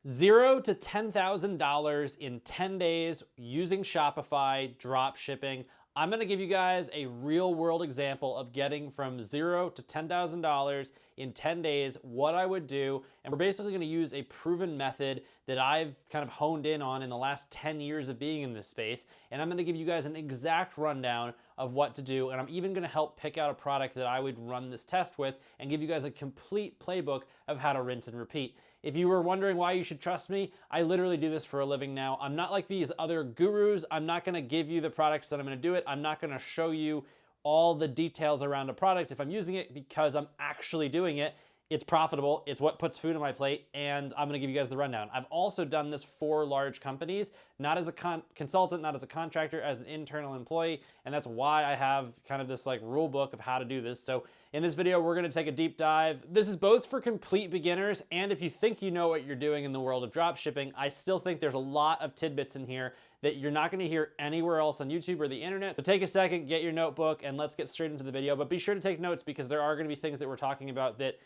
$0 to $10,000 in 10 days using Shopify Dropshipping. I'm going to give you guys a real world example of getting from $0 to $10,000 in 10 days, what I would do. And we're basically going to use a proven method that I've kind of honed in on in the last 10 years of being in this space. And I'm going to give you guys an exact rundown of what to do. And I'm even going to help pick out a product that I would run this test with and give you guys a complete playbook of how to rinse and repeat. If you were wondering why you should trust me, I literally do this for a living now. I'm not like these other gurus. I'm not gonna give you the products that I'm gonna do it. I'm not gonna show you all the details around a product if I'm using it, because I'm actually doing it. It's profitable, it's what puts food on my plate, and I'm gonna give you guys the rundown. I've also done this for large companies, not as a consultant, not as a contractor, as an internal employee, and that's why I have kind of this like rule book of how to do this. So in this video, we're gonna take a deep dive. This is both for complete beginners, and if you think you know what you're doing in the world of drop shipping, I still think there's a lot of tidbits in here that you're not gonna hear anywhere else on YouTube or the internet. So take a second, get your notebook, and let's get straight into the video. But be sure to take notes, because there are gonna be things that we're talking about that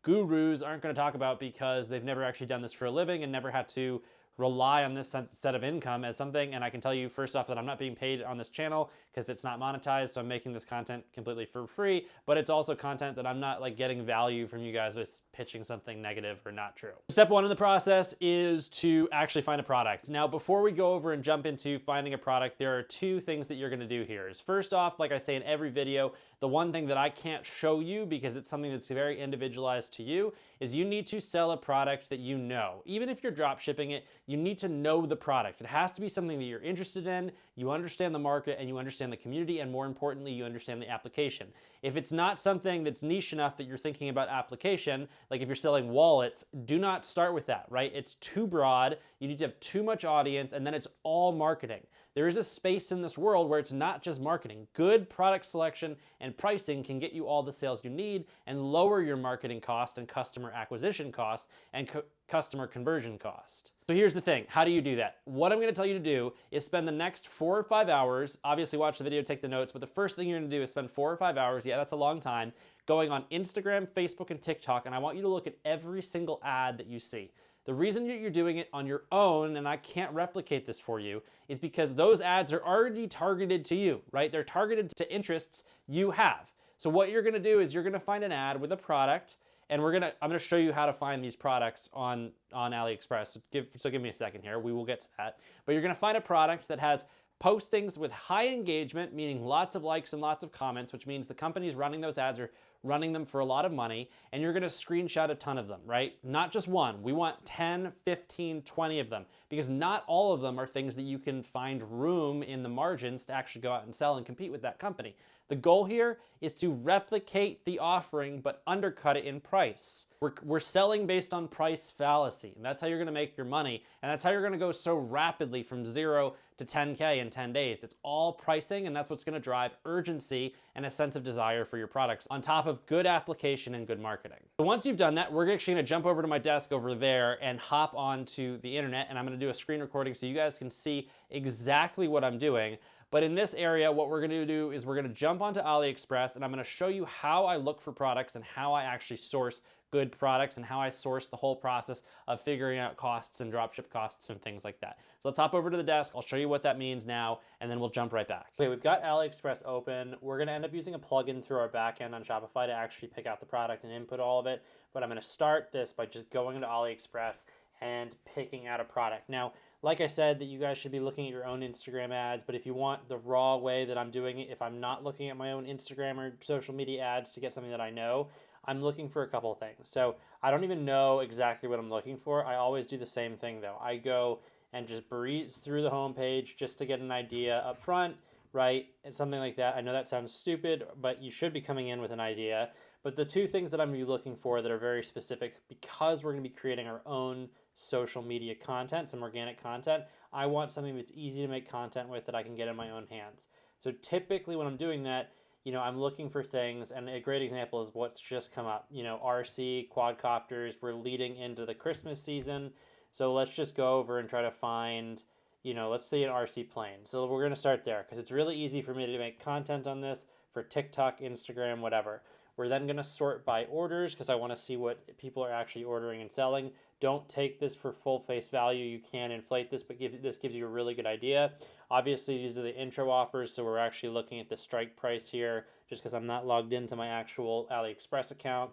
gurus aren't going to talk about, because they've never actually done this for a living and never had to rely on this set of income as something. And I can tell you first off that I'm not being paid on this channel because it's not monetized, so I'm making this content completely for free, but it's also content that I'm not like getting value from you guys by pitching something negative or not true. Step one in the process is to actually find a product. Now, before we go over and jump into finding a product, there are two things that you're going to do here. Is first off, like I say in every video, the one thing that I can't show you because it's something that's very individualized to you is you need to sell a product that you know. Even if you're drop shipping it, you need to know the product. It has to be something that you're interested in, you understand the market, and you understand the community, and more importantly, you understand the application. If it's not something that's niche enough that you're thinking about application, like if you're selling wallets, do not start with that, right? It's too broad, you need to have too much audience, and then it's all marketing. There is a space in this world where it's not just marketing. Good product selection and pricing can get you all the sales you need and lower your marketing cost and customer acquisition cost and customer conversion cost. So here's the thing, how do you do that? What I'm gonna tell you to do is spend the next 4 or 5 hours, obviously watch the video, take the notes, but the first thing you're gonna do is spend 4 or 5 hours, yeah, that's a long time, going on Instagram, Facebook, and TikTok, and I want you to look at every single ad that you see. The reason you're doing it on your own, and I can't replicate this for you, is because those ads are already targeted to you, right? They're targeted to interests you have. So what you're gonna do is you're gonna find an ad with a product, and I'm gonna show you how to find these products on AliExpress. So give me a second here, we will get to that. But you're gonna find a product that has postings with high engagement, meaning lots of likes and lots of comments, which means the companies running those ads are running them for a lot of money, and you're gonna screenshot a ton of them, right? Not just one, we want 10, 15, 20 of them, because not all of them are things that you can find room in the margins to actually go out and sell and compete with that company. The goal here is to replicate the offering, but undercut it in price. We're selling based on price fallacy, and that's how you're gonna make your money, and that's how you're gonna go so rapidly from 0 to 10K in 10 days. It's all pricing, and that's what's gonna drive urgency and a sense of desire for your products, on top of good application and good marketing. So once you've done that, we're actually gonna jump over to my desk over there and hop onto the internet, and I'm gonna do a screen recording so you guys can see exactly what I'm doing. But in this area, what we're gonna do is we're gonna jump onto AliExpress, and I'm gonna show you how I look for products and how I actually source good products and how I source the whole process of figuring out costs and dropship costs and things like that. So let's hop over to the desk. I'll show you what that means now, and then we'll jump right back. Okay, we've got AliExpress open. We're gonna end up using a plugin through our backend on Shopify to actually pick out the product and input all of it. But I'm gonna start this by just going into AliExpress and picking out a product. Now, like I said, that you guys should be looking at your own Instagram ads, but if you want the raw way that I'm doing it, if I'm not looking at my own Instagram or social media ads to get something that I know, I'm looking for a couple of things. So I don't even know exactly what I'm looking for. I always do the same thing though. I go and just breeze through the homepage just to get an idea up front, right? And something like that. I know that sounds stupid, but you should be coming in with an idea. But the two things that I'm gonna be looking for that are very specific, because we're gonna be creating our own social media content, some organic content, I want something that's easy to make content with that I can get in my own hands. So typically when I'm doing that, I'm looking for things, and a great example is what's just come up. RC, quadcopters, we're leading into the Christmas season. So let's just go over and try to find, let's say an RC plane. So we're gonna start there because it's really easy for me to make content on this for TikTok, Instagram, whatever. We're then going to sort by orders because I want to see what people are actually ordering and selling. Don't take this for full face value. You can inflate this, but this gives you a really good idea. Obviously, these are the intro offers, so we're actually looking at the strike price here just because I'm not logged into my actual AliExpress account.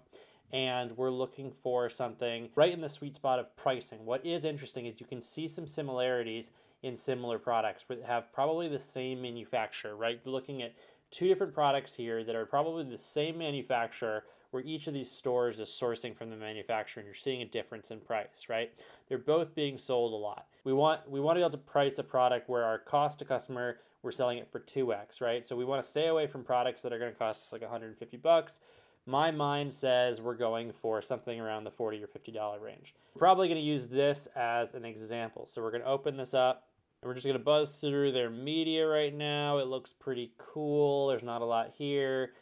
And we're looking for something right in the sweet spot of pricing. What is interesting is you can see some similarities in similar products that have probably the same manufacturer, right? You're looking at two different products here that are probably the same manufacturer, where each of these stores is sourcing from the manufacturer, and you're seeing a difference in price, right? They're both being sold a lot. We want to be able to price a product where our cost to customer, we're selling it for 2x, right? So we want to stay away from products that are going to cost us like $150. My mind says we're going for something around the $40 or $50 range. We're probably going to use this as an example. So we're going to open this up, and we're just going to buzz through their media right now. It looks pretty cool. There's not a lot here.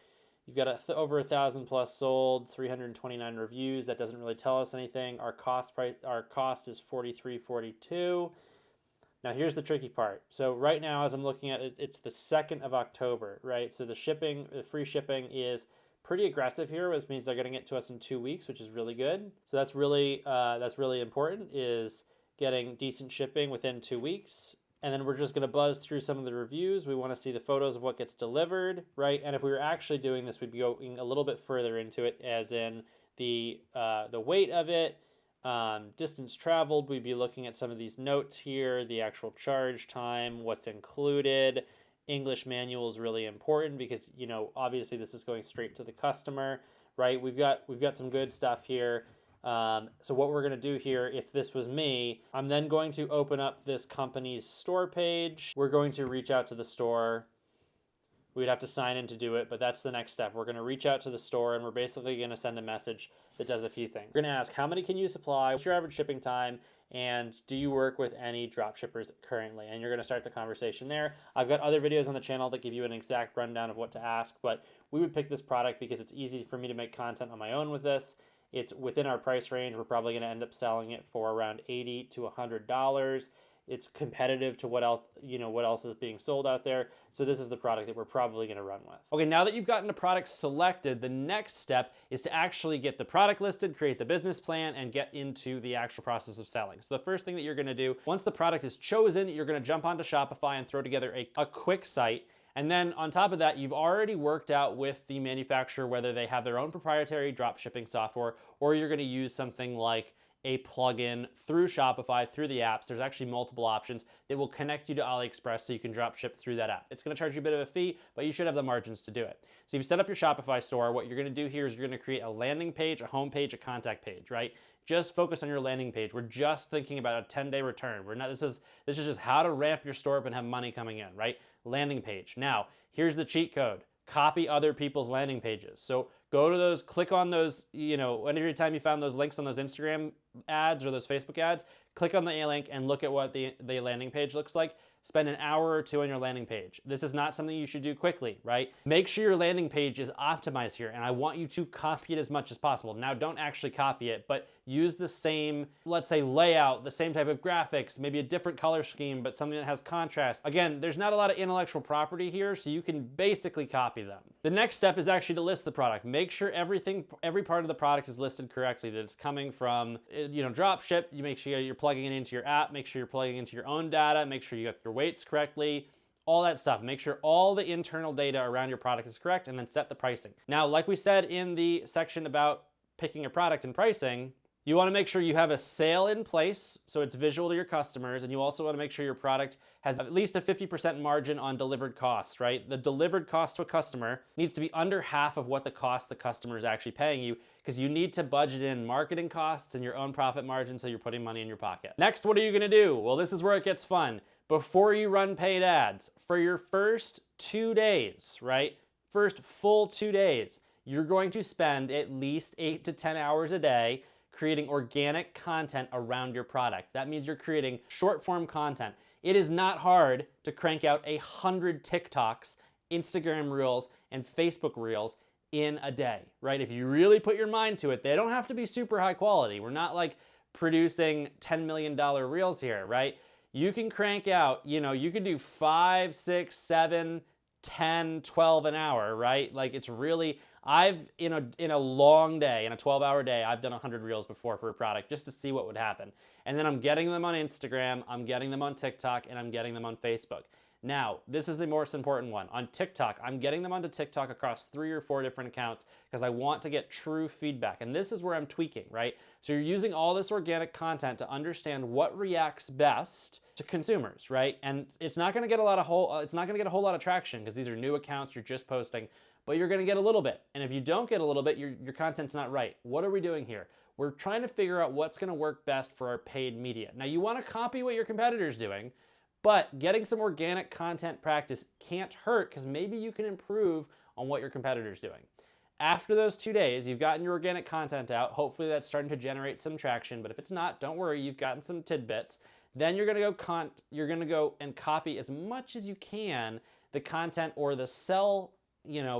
You've got over 1,000 plus sold, 329 reviews. That doesn't really tell us anything. Our cost is $43.42. Now here's the tricky part. So right now, as I'm looking at it, it's the 2nd of October, right? So the free shipping is pretty aggressive here, which means they're getting it to us in 2 weeks, which is really good. So that's really important, is getting decent shipping within 2 weeks. And then we're just going to buzz through some of the reviews. We want to see the photos of what gets delivered, right? And if we were actually doing this, we'd be going a little bit further into it, as in the weight of it, distance traveled. We'd be looking at some of these notes here, the actual charge time, what's included. English manual is really important because, you know, obviously this is going straight to the customer, right? We've got some good stuff here. So what we're going to do here, if this was me, I'm then going to open up this company's store page. We're going to reach out to the store. We'd have to sign in to do it, but that's the next step. We're going to reach out to the store, and we're basically going to send a message that does a few things. We're going to ask, how many can you supply? What's your average shipping time? And do you work with any drop shippers currently? And you're going to start the conversation there. I've got other videos on the channel that give you an exact rundown of what to ask, but we would pick this product because it's easy for me to make content on my own with this. It's within our price range. We're probably going to end up selling it for around $80 to $100. It's competitive to what else is being sold out there. So this is the product that we're probably going to run with. Okay, now that you've gotten a product selected, the next step is to actually get the product listed, create the business plan, and get into the actual process of selling. So the first thing that you're going to do, once the product is chosen, you're going to jump onto Shopify and throw together a quick site. And then on top of that, you've already worked out with the manufacturer whether they have their own proprietary dropshipping software, or you're going to use something like a plugin through Shopify, through the apps. There's actually multiple options that will connect you to AliExpress so you can drop ship through that app. It's going to charge you a bit of a fee, but you should have the margins to do it. So you've set up your Shopify store. What you're going to do here is you're going to create a landing page, a home page, a contact page, right? Just focus on your landing page. We're just thinking about a 10-day return. This is just how to ramp your store up and have money coming in, right? Landing page. Now, here's the cheat code. Copy other people's landing pages. So go to those, click on those, every time you found those links on those Instagram ads or those Facebook ads, click on the A link and look at what the landing page looks like. Spend an hour or two on your landing page. This is not something you should do quickly, right? Make sure your landing page is optimized here, and I want you to copy it as much as possible. Now, don't actually copy it, but use the same, let's say, layout, the same type of graphics, maybe a different color scheme, but something that has contrast. Again, there's not a lot of intellectual property here, so you can basically copy them. The next step is actually to list the product. Make sure every part of the product is listed correctly, that it's coming from, dropship. You make sure you're plugging it into your app, make sure you're plugging into your own data, make sure you got your weights correctly, all that stuff. Make sure all the internal data around your product is correct, and then set the pricing. Now, like we said in the section about picking a product and pricing, you want to make sure you have a sale in place so it's visual to your customers, and you also want to make sure your product has at least a 50% margin on delivered costs, right? The delivered cost to a customer needs to be under half of what the cost the customer is actually paying you, because you need to budget in marketing costs and your own profit margin so you're putting money in your pocket. Next, what are you going to do? Well, this is where it gets fun. Before you run paid ads, for your first 2 days, right? First full 2 days, you're going to spend at least 8 to 10 hours a day creating organic content around your product. That means you're creating short form content. It is not hard to crank out 100 TikToks, Instagram Reels, and Facebook Reels in a day, right? If you really put your mind to it, they don't have to be super high quality. We're not like producing $10 million Reels here, right? You can crank out, you can do 5, 6, 7, 10, 12 an hour, right? Like it's really, In a long day, in a 12-hour day, I've done 100 reels before for a product just to see what would happen. And then I'm getting them on Instagram, I'm getting them on TikTok, and I'm getting them on Facebook. Now, this is the most important one. On TikTok, I'm getting them onto TikTok across 3 or 4 different accounts because I want to get true feedback. And this is where I'm tweaking, right? So you're using all this organic content to understand what reacts best to consumers, right? And it's not going to get a whole lot of traction because these are new accounts you're just posting, but you're going to get a little bit. And if you don't get a little bit, your content's not right. What are we doing here? We're trying to figure out what's going to work best for our paid media. Now, you want to copy what your competitor's doing, but getting some organic content practice can't hurt because maybe you can improve on what your competitor's doing. After those 2 days, you've gotten your organic content out. Hopefully that's starting to generate some traction, but if it's not, don't worry, you've gotten some tidbits. Then you're gonna go and copy as much as you can the content or the sell,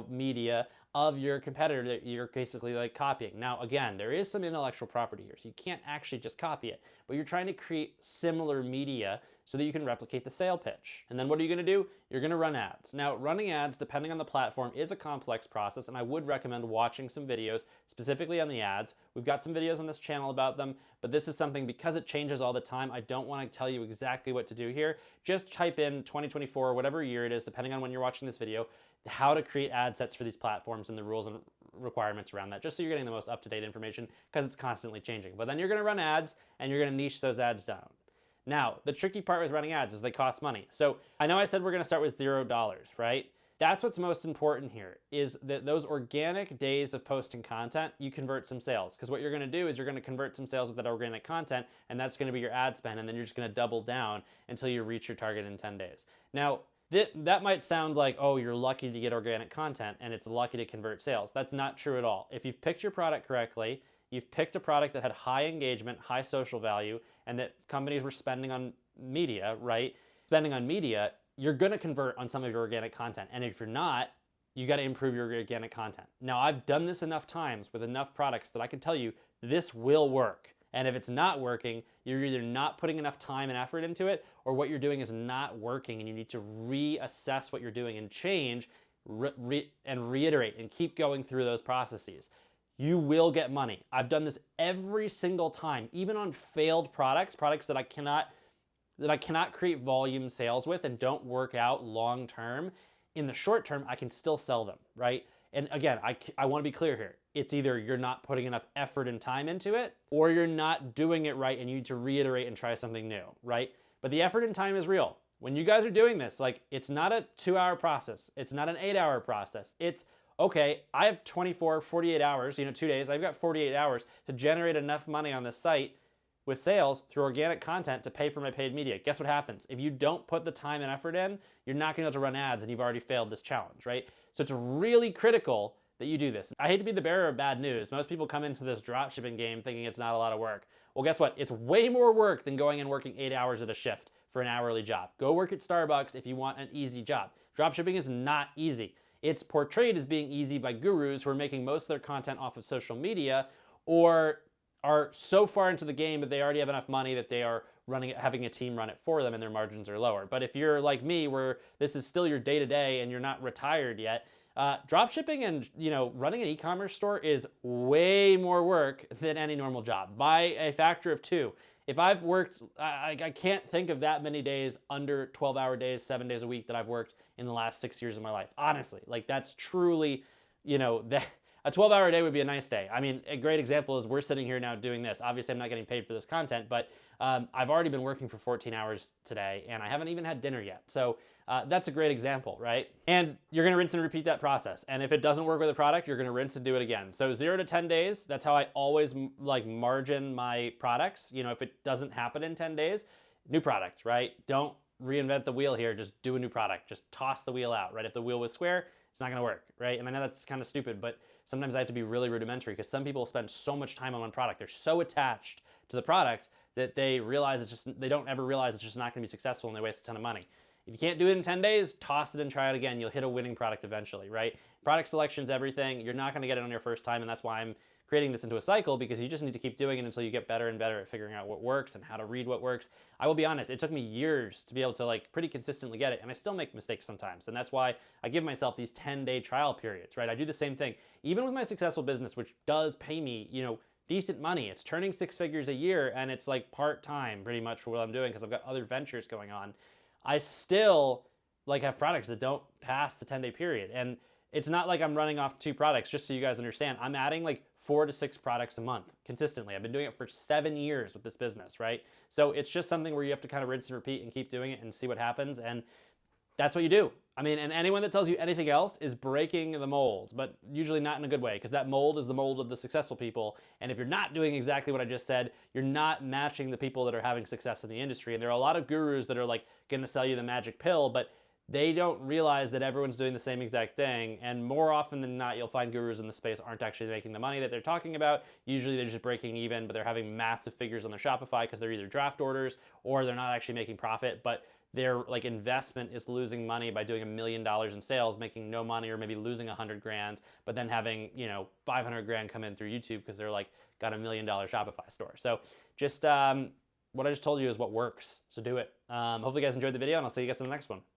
media of your competitor that you're basically like copying. Now, again, there is some intellectual property here, so you can't actually just copy it, but you're trying to create similar media so that you can replicate the sale pitch. And then what are you gonna do? You're gonna run ads. Now, running ads, depending on the platform, is a complex process, and I would recommend watching some videos specifically on the ads. We've got some videos on this channel about them, but this is something, because it changes all the time, I don't wanna tell you exactly what to do here. Just type in 2024, whatever year it is, depending on when you're watching this video, how to create ad sets for these platforms and the rules and requirements around that, just so you're getting the most up-to-date information because it's constantly changing. But then you're gonna run ads and you're gonna niche those ads down. Now, the tricky part with running ads is they cost money. So I know I said we're gonna start with $0, right? That's what's most important here, is that those organic days of posting content, you convert some sales. Because what you're gonna do is you're gonna convert some sales with that organic content, and that's gonna be your ad spend, and then you're just gonna double down until you reach your target in 10 days. Now, that might sound like, oh, you're lucky to get organic content and it's lucky to convert sales. That's not true at all. If you've picked your product correctly, you've picked a product that had high engagement, high social value, and that companies were spending on media, right? Spending on media, you're gonna convert on some of your organic content. And if you're not, you gotta improve your organic content. Now, I've done this enough times with enough products that I can tell you this will work. And if it's not working, you're either not putting enough time and effort into it, or what you're doing is not working and you need to reassess what you're doing and change and reiterate and keep going through those processes. You will get money. I've done this every single time, even on failed products that I cannot create volume sales with and don't work out long term. In the short term, I can still sell them, right? And again, I want to be clear here. It's either you're not putting enough effort and time into it, or you're not doing it right and you need to reiterate and try something new, right? But the effort and time is real. When you guys are doing this, like, it's not a 2-hour process. It's not an 8-hour process. It's, okay, I have 24, 48 hours, 2 days. I've got 48 hours to generate enough money on this site with sales through organic content to pay for my paid media. Guess what happens? If you don't put the time and effort in, you're not gonna be able to run ads and you've already failed this challenge, right? So it's really critical that you do this. I hate to be the bearer of bad news. Most people come into this dropshipping game thinking it's not a lot of work. Well, guess what? It's way more work than going and working 8 hours at a shift for an hourly job. Go work at Starbucks if you want an easy job. Dropshipping is not easy. It's portrayed as being easy by gurus who are making most of their content off of social media, or are so far into the game that they already have enough money that they are having a team run it for them and their margins are lower. But if you're like me, where this is still your day-to-day and you're not retired yet, dropshipping and running an e-commerce store is way more work than any normal job, by a factor of 2. If I've worked, I can't think of that many days under 12-hour days, 7 days a week that I've worked in the last 6 years of my life. Honestly, like, that's truly, a 12-hour day would be a nice day. I mean, a great example is we're sitting here now doing this. Obviously, I'm not getting paid for this content, but I've already been working for 14 hours today, and I haven't even had dinner yet. So that's a great example, right? And you're gonna rinse and repeat that process. And if it doesn't work with a product, you're gonna rinse and do it again. So 0 to 10 days, that's how I always margin my products. If it doesn't happen in 10 days, new product, right? Don't reinvent the wheel here, just do a new product. Just toss the wheel out, right? If the wheel was square, it's not gonna work, right? And I know that's kind of stupid, but sometimes I have to be really rudimentary because some people spend so much time on one product. They're so attached to the product that they don't ever realize it's just not gonna be successful, and they waste a ton of money. If you can't do it in 10 days, toss it and try it again. You'll hit a winning product eventually, right? Product selection's everything. You're not gonna get it on your first time, and that's why I'm creating this into a cycle because you just need to keep doing it until you get better and better at figuring out what works and how to read what works. I will be honest, it took me years to be able to like pretty consistently get it, and I still make mistakes sometimes. And that's why I give myself these 10-day trial periods, right? I do the same thing. Even with my successful business, which does pay me, decent money. It's turning 6 figures a year, and it's like part-time pretty much for what I'm doing because I've got other ventures going on. I still like have products that don't pass the 10-day period. And it's not like I'm running off 2 products, just so you guys understand. I'm adding like 4 to 6 products a month consistently. I've been doing it for 7 years with this business, right? So it's just something where you have to kind of rinse and repeat and keep doing it and see what happens. And that's what you do. I mean, and anyone that tells you anything else is breaking the mold, but usually not in a good way, because that mold is the mold of the successful people. And if you're not doing exactly what I just said, you're not matching the people that are having success in the industry. And there are a lot of gurus that are like going to sell you the magic pill, but they don't realize that everyone's doing the same exact thing. And more often than not, you'll find gurus in the space aren't actually making the money that they're talking about. Usually they're just breaking even, but they're having massive figures on their Shopify because they're either draft orders or they're not actually making profit, but their like investment is losing money by doing $1 million in sales, making no money, or maybe losing 100 grand, but then having 500 grand come in through YouTube because they're like got $1 million Shopify store. So just what I just told you is what works. So do it. Hopefully you guys enjoyed the video, and I'll see you guys in the next one.